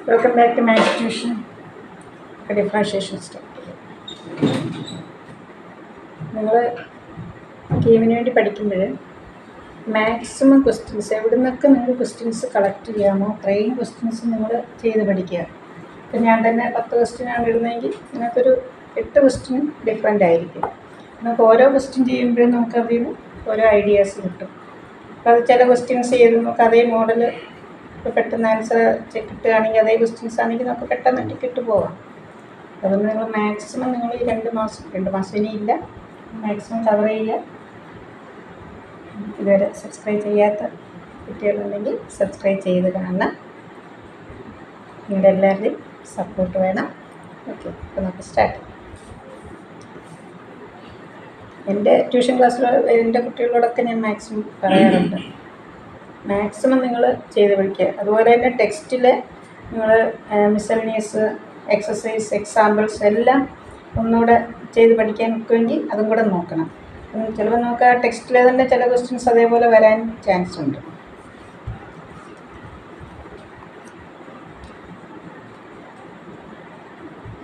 Welcome back to Maths Tuition. Differentiation step. നിങ്ങൾ ഗെയിമിന് വേണ്ടി പഠിക്കുമ്പോൾ മാക്സിമം ക്വസ്റ്റ്യൻസ് എവിടെ നിന്നൊക്കെ നിങ്ങൾ ക്വസ്റ്റ്യൻസ് കളക്ട് ചെയ്യാമോ അത്രയും ക്വസ്റ്റ്യൻസ് നിങ്ങൾ ചെയ്ത് പഠിക്കുക. ഇപ്പം ഞാൻ തന്നെ 10 ക്വസ്റ്റ്യനാണ് ഇടുന്നതെങ്കിൽ അതിനകത്തൊരു 8 ക്വസ്റ്റ്യൻ ഡിഫറെൻ്റ് ആയിരിക്കും. നമുക്ക് ഓരോ ക്വസ്റ്റ്യൻ ചെയ്യുമ്പോഴും നമുക്ക് അതിൽ നിന്ന് ഓരോ ഐഡിയാസ് കിട്ടും. അപ്പോൾ അത് ചില ക്വസ്റ്റ്യൻസ് ചെയ്ത് നമുക്ക് അതേ മോഡൽ ഇപ്പോൾ പെട്ടെന്ന് ആൻസർ കിട്ടുകയാണെങ്കിൽ അതേ ക്വസ്റ്റ്യൻസ് ആണെങ്കിൽ നമുക്ക് പെട്ടെന്ന് ടിക്കറ്റ് പോകാം. അതുകൊണ്ട് നിങ്ങൾ മാക്സിമം നിങ്ങൾ ഈ 2 മാസം ഇനിയില്ല, മാക്സിമം കവർ ചെയ്യുക. ഇതുവരെ സബ്സ്ക്രൈബ് ചെയ്യാത്ത കുട്ടികളുണ്ടെങ്കിൽ സബ്സ്ക്രൈബ് ചെയ്ത് കാണണം. നിങ്ങളുടെ എല്ലാവരുടെയും സപ്പോർട്ട് വേണം. ഓക്കെ, അപ്പോൾ നമുക്ക് സ്റ്റാർട്ട് ചെയ്യാം. എൻ്റെ ട്യൂഷൻ ക്ലാസ്സിൽ എൻ്റെ കുട്ടികളോടൊക്കെ ഞാൻ മാക്സിമം പറയാറുണ്ട്, മാക്സിമം നിങ്ങൾ ചെയ്ത് പഠിക്കുക. അതുപോലെ തന്നെ ടെക്സ്റ്റിൽ നിങ്ങൾ മിസലേനിയസ് എക്സസൈസ് എക്സാമ്പിൾസ് എല്ലാം ഒന്നുകൂടെ ചെയ്ത് പഠിക്കാൻ നോക്കുമെങ്കിൽ അതും കൂടെ നോക്കണം. ചിലപ്പോൾ നമുക്ക് ആ ടെക്സ്റ്റിലെ തന്നെ ചില ക്വസ്റ്റ്യൻസ് അതേപോലെ വരാൻ ചാൻസ് ഉണ്ട്.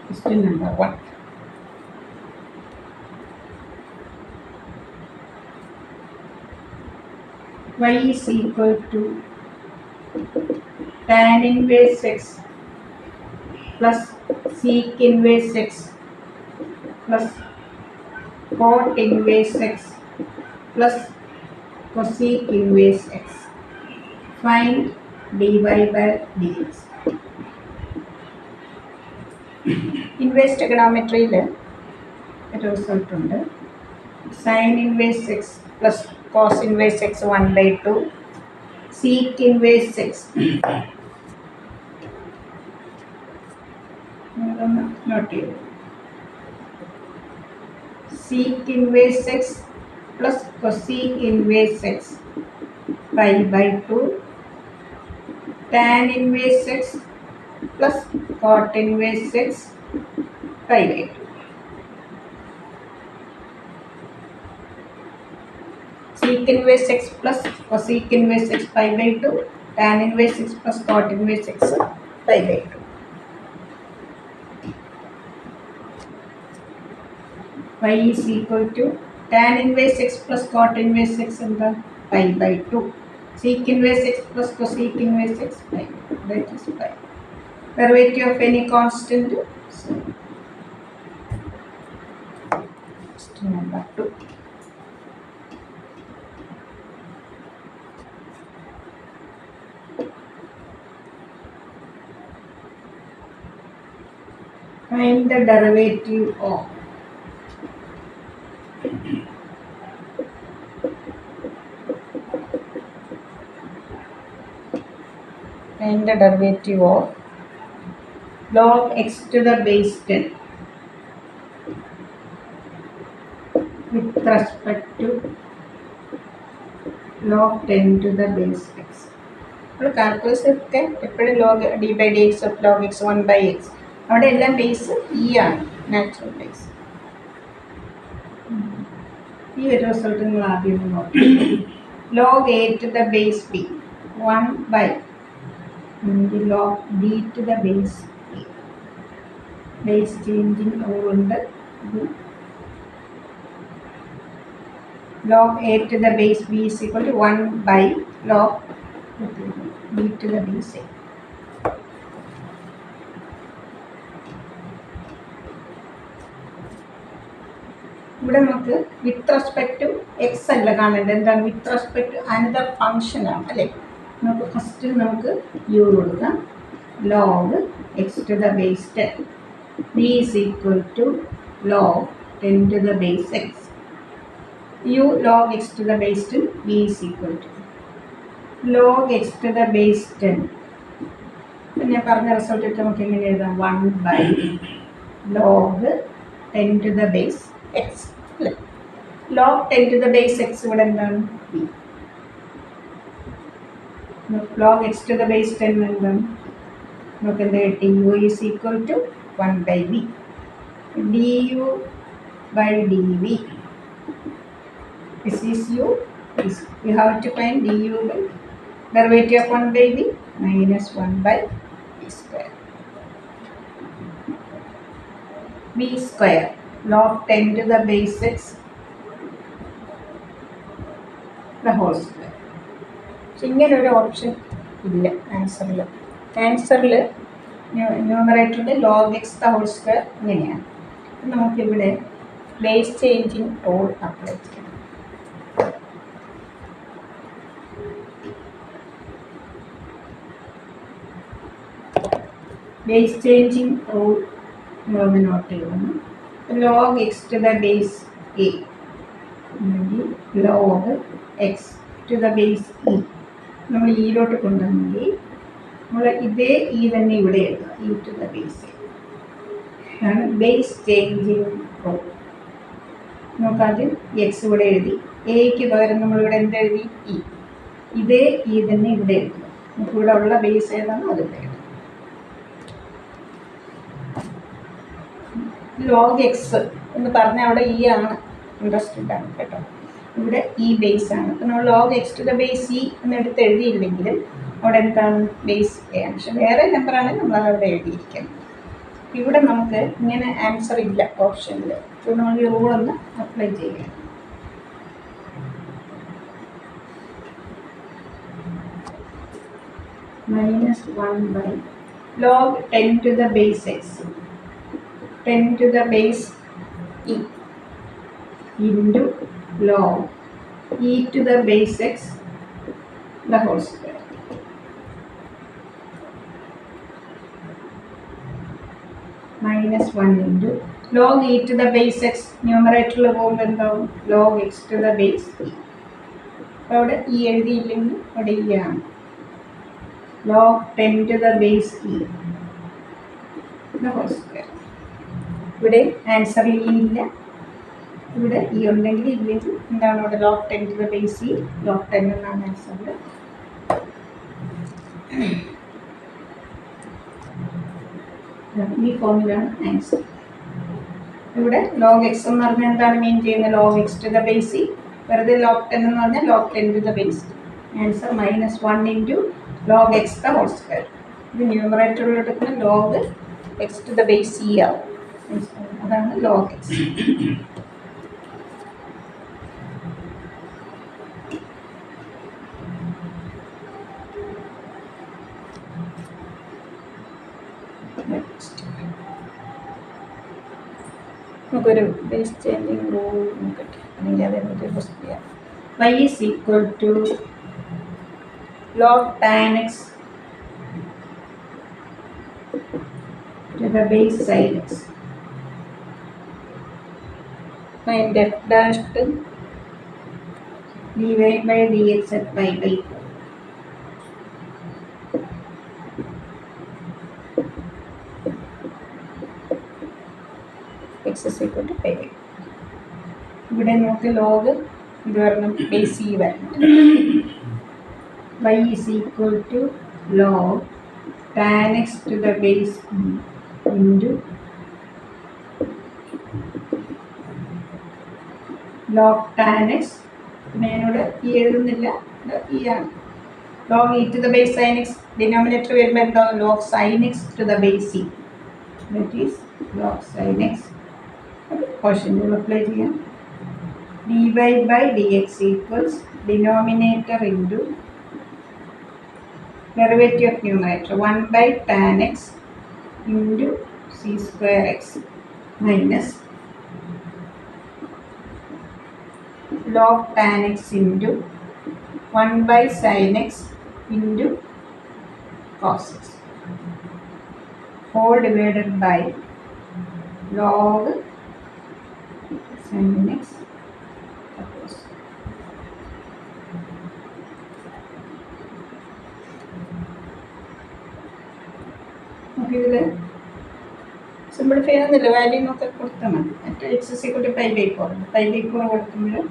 Question number 1. Y is equal to tan inverse x plus sec inverse x plus cot inverse x plus cosec inverse x. Find dy by dx. Inverse ട്രിഗണോമെട്രിയിൽ ഒരു റിസൾട്ട് ഉണ്ട്. Sine inverse x plus cos inverse x 1/2 sec inverse x. നിങ്ങളൊന്ന് note ചെയ്തു. Sec inverse x plus cosec inverse x 5/2 tan inverse x plus cot inverse x 5/2. Sec inverse x plus cosec inverse x 5/2 tan inverse x plus cot inverse x 5/2. Y is equal to tan inverse x plus cot inverse x എന്താ 5/2. Sec inverse x plus cosec inverse x 5. That is 5. Derivative of any constant. Question number 2. Find the derivative of log x to the base 10 with respect to log 10 to the base x. നമ്മൾ calculus ഒക്കെ എപ്പോഴും log d/dx of log x 1/x, അവിടെ എല്ലാം base E ആണ്, natural base. ഈ ഒരു result നിങ്ങൾ ആദ്യം നോക്കി. log a to the base b 1/, log b to the base a. Base changing റൂളുണ്ട്. log a to the base b is equal to 1/log b to the base a. ഇവിടെ നമുക്ക് with respect to X അല്ല കാണേണ്ടത്, എന്താണ് with respect to another ഫംഗ്ഷനാണ് അല്ലേ. നമുക്ക് first നമുക്ക് യു കൊടുക്കാം. log x to the base 10 b is equal to log 10 to the base x. u log x to the base 10 b is equal to log x to the base 10. ഞാൻ പറഞ്ഞ result ഇട്ട് നമുക്ക് എങ്ങനെ എഴുതാം? 1/log 10 to the base x. log 10 to the base x ഇവിടെ എന്താണ്? b. log x to the base 10 എന്താണ്? നമുക്ക് എന്താ കിട്ടി? u is equal to 1/b. du/dv. This is u. We have to find du by derivative of 1/b minus 1/b. square. B square log 10 to the base x the whole square. ഇങ്ങനെ ഒരു option ഇല്ല ആൻസറിൽ. ആൻസറിൽ ന്യൂമറേറ്ററിൽ log x the whole square ഇങ്ങനെയാണ്. നമുക്കിവിടെ base changing rule apply ചെയ്യാം. Base changing rule നമ്മളൊന്ന് not ചെയ്യുന്നു. log x to the base a അല്ലെങ്കിൽ log x to the base e നമ്മൾ ഇയിലോട്ട് കൊണ്ടുവന്നെങ്കിൽ നമ്മൾ ഇതേ ഇ തന്നെ ഇവിടെ എഴുതുക. E two the base A ആണ് ബേസ് ചേഞ്ചിങ് റൂൾ. നമുക്കാദ്യം എക്സ് ഇവിടെ എഴുതി, എക്ക് പകരം നമ്മളിവിടെ എന്തെഴുതി ഇ. ഇതേ ഇ തന്നെ ഇവിടെ എഴുതുക. നമുക്കിവിടെ ഉള്ള ബേസ് ഏതാണോ അതിവിടെ എഴുതുക. ലോഗ് എക്സ് എന്ന് പറഞ്ഞാൽ അവിടെ ഇ ആണ്, ഇൻട്രസ്റ്റഡ് ആണ് കേട്ടോ. ഇവിടെ ഇ ബേസ് ആണ്. അപ്പം നമ്മൾ log x to the base e എന്നെടുത്ത് എഴുതിയില്ലെങ്കിലും അവിടെ എന്താണ് ബേസ് എ ആണ്. പക്ഷെ വേറെ നമ്പറാണെങ്കിൽ നമ്മൾ അവിടെ എഴുതിയിരിക്കണം. ഇവിടെ നമുക്ക് ഇങ്ങനെ ആൻസർ ഇല്ല ഓപ്ഷനിൽ. അപ്പോൾ നമ്മൾ ഈ റൂളൊന്ന് അപ്ലൈ ചെയ്യുക. -1 log 10 to the base x 10 to the base e into log e to the base x the whole square. -1 into log e to the base x ന്യൂമറേറ്ററിൽ പോകുമ്പോൾ എന്താവും log x to the base e. അപ്പോൾ അവിടെ e എഴുതിയില്ലെങ്കിൽ അവിടെ e ആണ്. log 10 to the base e the whole square. ഇവിടെ ആൻസറിൽ E ഇല്ല. ഇവിടെ ഇ ഉണ്ടെങ്കിൽ ഇല്ലെങ്കിൽ എന്താണ് അവിടെ log 10 to the base e log 10 എന്നാണ് ആൻസറിൽ. ഈ ഫോമിലാണ് ആൻസർ. ഇവിടെ log x എന്ന് പറഞ്ഞാൽ എന്താണ് മീൻ ചെയ്യുന്നത് log x to the base e. വെറുതെ log 10 എന്ന് പറഞ്ഞാൽ log 10 to the base e. Answer -1 into log x the whole square. ഇത് ന്യൂമറേറ്ററിൽ എടുക്കുന്ന log x to the base e ആവും. അതാണ് log x. നമുക്കൊരു ബേസ് ചേഞ്ചിങ് റൂൾ നോക്കട്ടെ, അല്ലെങ്കിൽ അതെന്നിട്ട് ഫസ്റ്റ് ചെയ്യാം. y is equal to log tan x to the base sin x and f dash to dy by dx at pi by 4. x is equal to pi by 4. ഇവിടെ നമുക്ക് log ഇത് വരണം, base E വരണം. y is equal to log tan x to the base e into log tan x. പിന്നെ ഞാനിവിടെ E എഴുതുന്നില്ല, E ആണ്. log e to the base sin x denominator വരുമ്പോൾ എന്താ log sin x to the base e, that is log sin x. Question apply ചെയ്യാം. dy by dx equals denominator into derivative of numerator 1 by tan x into c square x minus log tan x into 1 by sin x into cos x whole divided by log sin x. ഇതിൽ സിമ്പിളിഫൈ ചെയ്യുന്നില്ല, value നോക്കി കൊടുത്താൽ മതി. മറ്റേ x is equal to pi by 4 pi by 4 കൊടുക്കുമ്പോൾ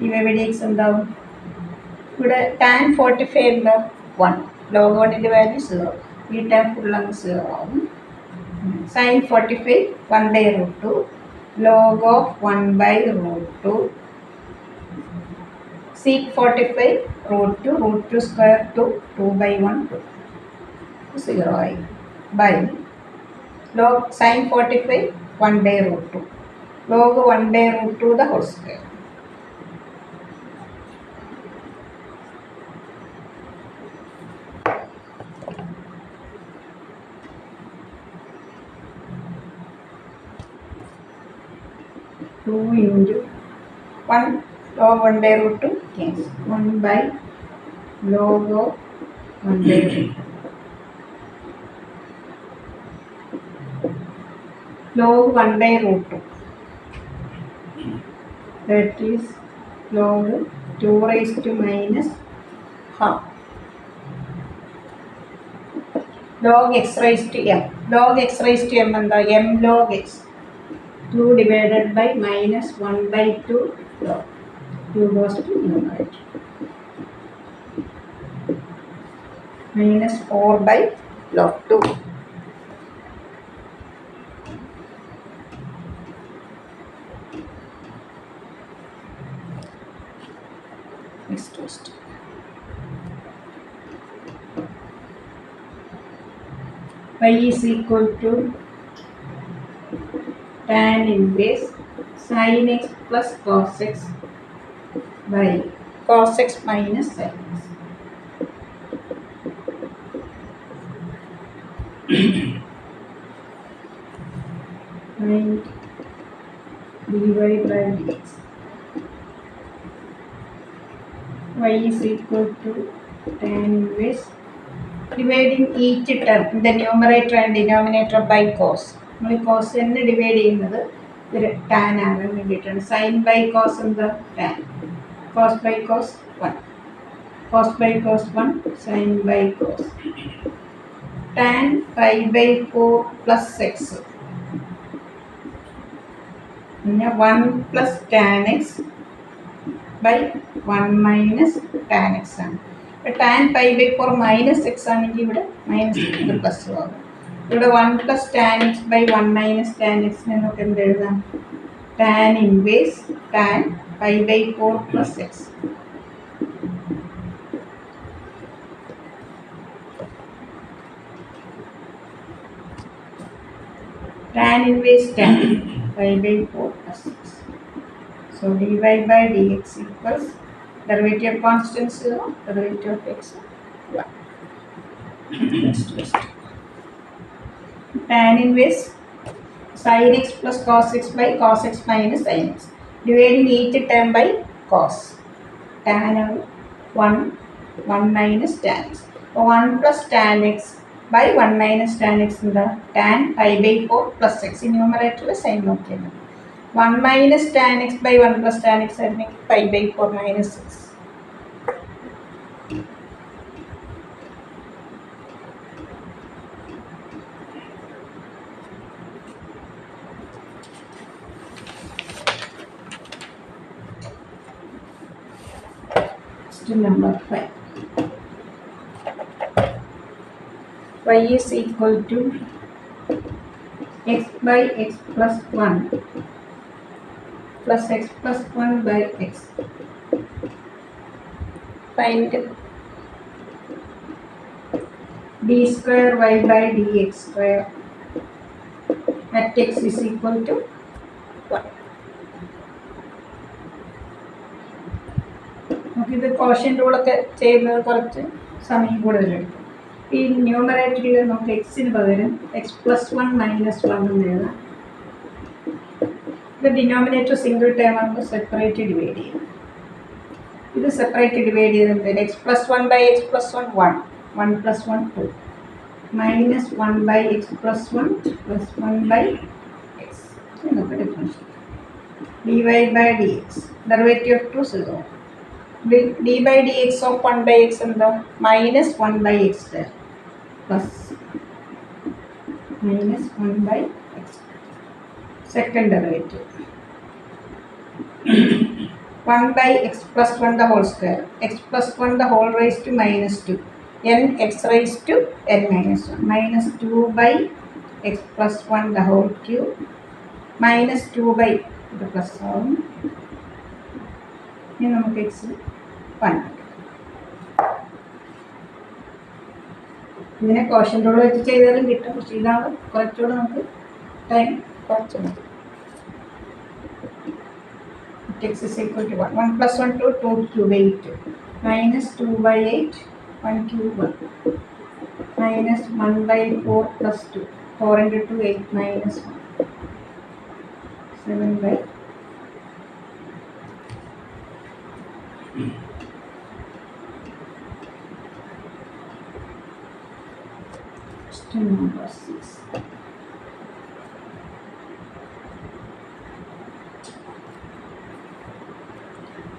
ഈ Y X എന്താവും. ഇവിടെ tan 45 എന്താ 1, log 1ൻ്റെ വാല്യൂ 0, ഈ tan ഫുൾ അങ്ങ് 0 ആവും. sin 45 1 by √2 log of 1 by √2 sec 45 √2 √2 square to 2 by 1 2. 0 ആയി by log sin 45 1 by root 2 log 1 by root 2 the whole square. Two into 1 log 1 by root 2 cancel 1 by log of 1 by root 2. Log 1 by root 2, that is log 2 raised to minus half. Log x raised to m. Log x raised to m and the m log x. 2 divided by minus 1 by 2 log. 2 goes to numerator. Minus 4 by log 2. Next question. Y is equal to tan inverse sin x plus cos x by cos x minus sin x. And dy by dx. Y is equal to tan inverse, dividing each term in the numerator and denominator by cos. നമ്മൾ cos എന്ന് divide ചെയ്യുന്നത് tan ആകാൻ വേണ്ടിയിട്ടാണ്. sin by cos എന്താ tan, cos by cos 1, cos by cos 1, sin by cos. tan pi by 4 plus x, പിന്നെ 1 plus tan x by 1 minus tan x ആണ്. ഇപ്പോൾ tan pi by 4 minus x ആണെങ്കിൽ ഇവിടെ minus ഇത് plus ആകും. ഇവിടെ 1 plus tan x by 1 minus tan x നമുക്ക് എന്ത് എഴുതാം? tan inverse tan pi by 4 plus x. Tan inverse tan pi by 4 plus x. So dy by dx equals derivative of constant 0, derivative of x 1. Next question. Tan inverse sin x plus cos x by cos x minus sin x, dividing each term by cos. Tan 1 minus tan x. 1 plus tan x by 1 minus tan x എന്താ? tan pi by 4 plus x. ഈ ന്യൂമറേറ്ററിൽ sign നോക്കിയാൽ 1 minus tan x by 1 plus tan x ആയിരുന്നെങ്കിൽ pi by 4 minus 6. Question number 5. Y is equal to x by x plus 1 plus x plus 1 by x. Find d square y by dx square at x is equal to 1. നമുക്കിത് quotient റൂളൊക്കെ ചെയ്യുന്നത് കുറച്ച് സമയം കൂടുതലെടുക്കും. ഈ ന്യൂമറേറ്ററിൽ നമുക്ക് എക്സിന് പകരം X plus 1 minus 1 എന്ന് എഴുതാം. ഇത് ഡിനോമിനേറ്റർ സിംഗിൾ ടേം ആകുമ്പോൾ സെപ്പറേറ്റ് ഡിവൈഡ് ചെയ്യും. ഇത് സെപ്പറേറ്റ് ഡിവൈഡ് ചെയ്തിട്ടുണ്ട്. X plus 1 by x plus 1 1, 1 plus 1 2, minus 1 by x plus 1 plus 1 by x. നമുക്ക് differential dy by dx, derivative of 2 0. d by dx of 1 by x എന്താ? Minus 1 by x square plus minus 1 by x. Second derivative 1 by x plus 1 the whole square, x plus 1 the whole raised to minus 2, n x raised to n minus 1, minus 2 by x plus 1 the whole cube, minus 2 by the plus 1. ഇനി നമുക്ക് x 1 ഇങ്ങനെ caution rule വെച്ച് ചെയ്താലും കിട്ടും. പക്ഷേ ഇതാണ് കുറച്ചുകൂടെ നമുക്ക് ടൈം കുറച്ച് മതി. x is equal to 1. 1 plus 1 2, 2 cube 8 minus 2 by 8 1 cube 1 minus 1 by 4 plus 2 4 into 2 8 minus 1 7 by question number 6.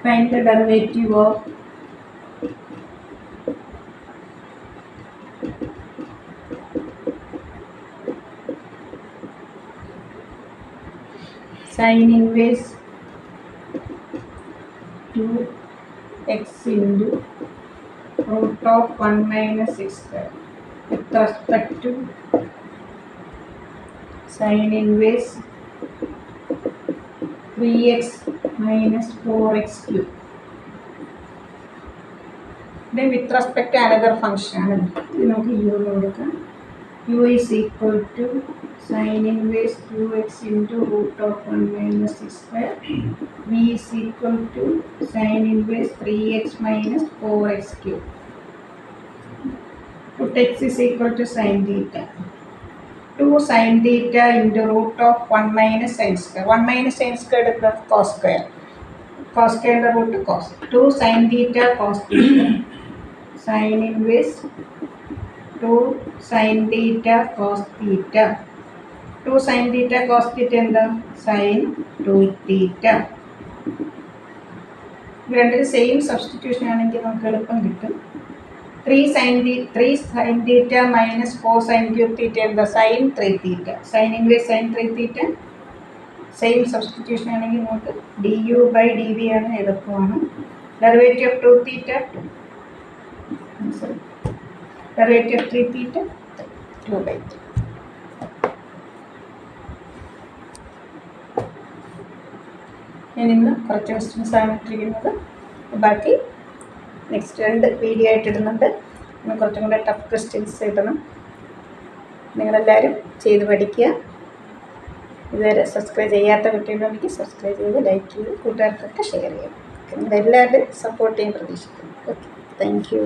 Find the derivative of sin inverse 2x into root of 1 minus x square with respect to sin inverse 3x minus 4x cube. Then with respect to another function, u is equal to sin inverse 2x into root of 1 minus x square. V is equal to sin inverse 3x minus 4x cube. Put x is equal to sin theta. 2 sin theta into root of 1 minus sin square. 1 minus sin square is cos square. Cos square the root cos. 2 sin theta cos theta. Sin inverse 2 sin theta cos theta. 2 sin theta cos theta and the sin 2 theta. The same substitution and 3 sin theta minus 4 sin cube theta and the sin 3 theta. Sin inverse sin 3 theta. Same substitution and du by dv and derivative of 2 theta 2. Derivative of 3 theta 2 by 3. ഞാൻ ഇന്ന് കുറച്ച് questions ആണ് ഇട്ടിരിക്കുന്നത്. ബാക്കി next 2 video ആയിട്ട് ഇടുന്നുണ്ട്. ഇന്ന് കുറച്ചും കൂടെ ടഫ് ക്വസ്റ്റ്യൻസ് ഇടണം. നിങ്ങളെല്ലാവരും ചെയ്ത് പഠിക്കുക. ഇതുവരെ സബ്സ്ക്രൈബ് ചെയ്യാത്ത കുട്ടികളുണ്ടെങ്കിൽ സബ്സ്ക്രൈബ് ചെയ്ത് ലൈക്ക് ചെയ്ത് കൂട്ടുകാർക്കൊക്കെ ഷെയർ ചെയ്യണം. നിങ്ങളെല്ലാവരും സപ്പോർട്ട് ചെയ്യാൻ പ്രതീക്ഷിക്കുന്നു. Okay, thank you.